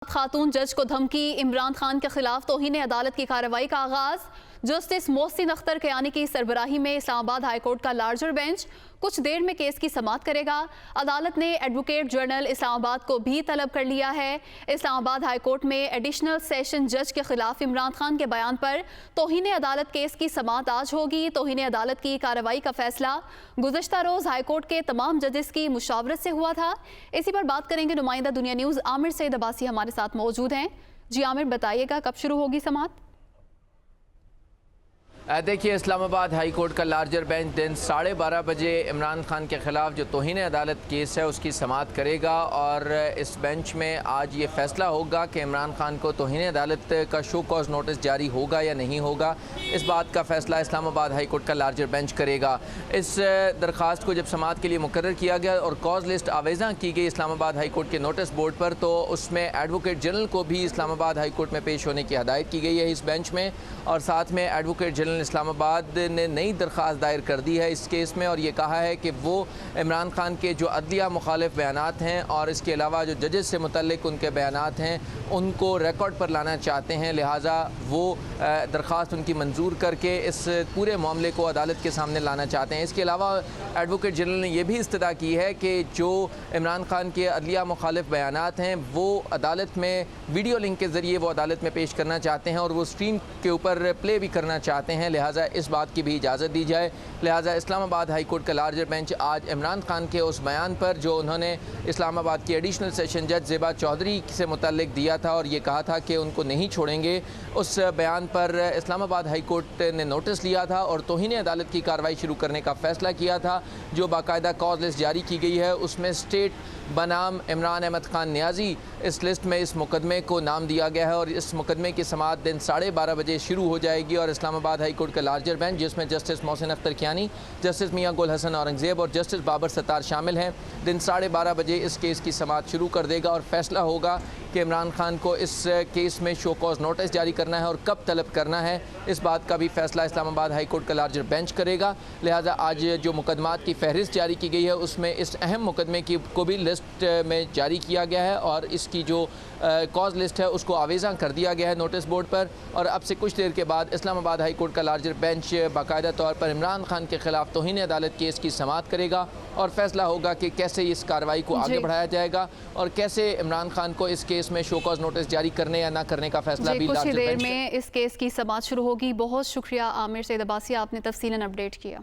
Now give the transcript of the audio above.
खातून जज को धमकी, इमरान खान के खिलाफ तौहीन अदालत की कार्रवाई का आगाज। जस्टिस मोहसिन अख्तर कयानी की सरबराही में इस्लामाबाद हाईकोर्ट का लार्जर बेंच कुछ देर में केस की समाअत करेगा। अदालत ने एडवोकेट जनरल इस्लामाबाद को भी तलब कर लिया है। इस्लामाबाद हाईकोर्ट में एडिशनल सेशन जज के खिलाफ इमरान खान के बयान पर तौहीन अदालत केस की समाअत आज होगी। तौहीन अदालत की कार्रवाई का फैसला गुज़श्ता रोज़ हाईकोर्ट के तमाम जजेस की मुशावरत से हुआ था। इसी पर बात करेंगे। नुमाइंदा दुनिया न्यूज़ आमिर सईद अब्बासी हमारे साथ मौजूद हैं। जी आमिर, बताइएगा कब शुरू होगी समाअत? देखिए, इस्लामाबाद हाई कोर्ट का लार्जर बेंच दिन 12:30 बजे इमरान खान के ख़िलाफ़ जो तौहीन अदालत केस है उसकी समाअत करेगा और इस बेंच में आज ये फ़ैसला होगा कि इमरान खान को तौहीन अदालत का शो कॉज नोटिस जारी होगा या नहीं होगा। इस बात का फ़ैसला इस्लामाबाद हाई कोर्ट का लार्जर बेंच करेगा। इस दरख्वास्त को जब समाअत के लिए मुकर्रर किया गया और कॉज लिस्ट आवेज़ा की गई इस्लामाबाद हाई कोर्ट के नोटिस बोर्ड पर, तो उसमें एडवोकेट जनरल को भी इस्लामाबाद हाई कोर्ट में पेश होने की हदायत की गई है इस बेंच में। और साथ में एडवोकेट जनरल इस्लामाबाद ने नई दरख्वास्त दायर कर दी है इस केस में और ये कहा है कि वो इमरान खान के जो अदलिया मुखालिफ बयानात हैं और इसके अलावा जो जजेस से मुतल्लिक उनके बयानात हैं उनको रिकॉर्ड पर लाना चाहते हैं। लिहाजा वो दरख्वास्त उनकी मंजूर करके इस पूरे मामले को अदालत के सामने लाना चाहते हैं। इसके अलावा एडवोकेट जनरल ने यह भी इस्तदा की है कि जो इमरान खान के अदलिया मुखालिफ बयानात हैं वो अदालत में वीडियो लिंक के ज़रिए वो अदालत में पेश करना चाहते हैं और वो स्क्रीन के ऊपर प्ले भी करना चाहते हैं। लिहाजा इस बात की भी इजाज़त दी जाए। लिहाजा इस्लामाबाद हाई कोर्ट का लार्जर बेंच आज इमरान खान के उस बयान पर जो उन्होंने इस्लामाबाद की एडिशनल सेशन जज ज़ेबा चौधरी से मुतल्लिक दिया था और ये कहा था कि उनको नहीं छोड़ेंगे, उस बयान पर इस्लामाबाद हाई कोर्ट ने नोटिस लिया था और तौहीन अदालत की कार्रवाई शुरू करने का फ़ैसला किया था। जो बाकायदा कॉज लिस्ट जारी की गई है उसमें स्टेट बनाम इमरान अहमद खान नियाजी इस लिस्ट में इस मुकदमे को नाम दिया गया है और इस मुकदमे की समाअत दिन 12:30 बजे शुरू हो जाएगी। और इस्लामाबाद हाई कोर्ट का लार्जर बेंच जिसमें जस्टिस मोहसिन अख्तर कयानी, जस्टिस मियां गुल हसन औरंगज़ेब और जस्टिस बाबर सत्तार शामिल हैं, दिन 12:30 बजे इस केस की समाअत शुरू कर देगा और फैसला होगा कि इमरान खान को इस केस में शो कॉज नोटिस जारी करना है और कब तलब करना है। इस बात का भी फैसला इस्लामाबाद हाई कोर्ट का लार्जर बेंच करेगा। लिहाजा आज जो मुकदमात की फहरिस्त जारी की गई है उसमें इस अहम मुकदमे की को भी लिस्ट में जारी किया गया है और इसकी जो कॉज लिस्ट है उसको आवेज़ा कर दिया गया है नोटिस बोर्ड पर। और अब से कुछ देर के बाद इस्लामाबाद हाई कोर्ट का लार्जर बेंच बाकायदा तौर पर इमरान खान के खिलाफ तौहीन अदालत केस की समाअत करेगा और फैसला होगा कि कैसे इस कार्रवाई को आगे बढ़ाया जाएगा और कैसे इमरान खान को इस केस में शो कॉज नोटिस जारी करने या ना करने का फैसला भी कुछ ही देर में इस केस की समाअत शुरू होगी। बहुत शुक्रिया आमिर सईद अब्बासी, आपने तफसीलन अपडेट किया।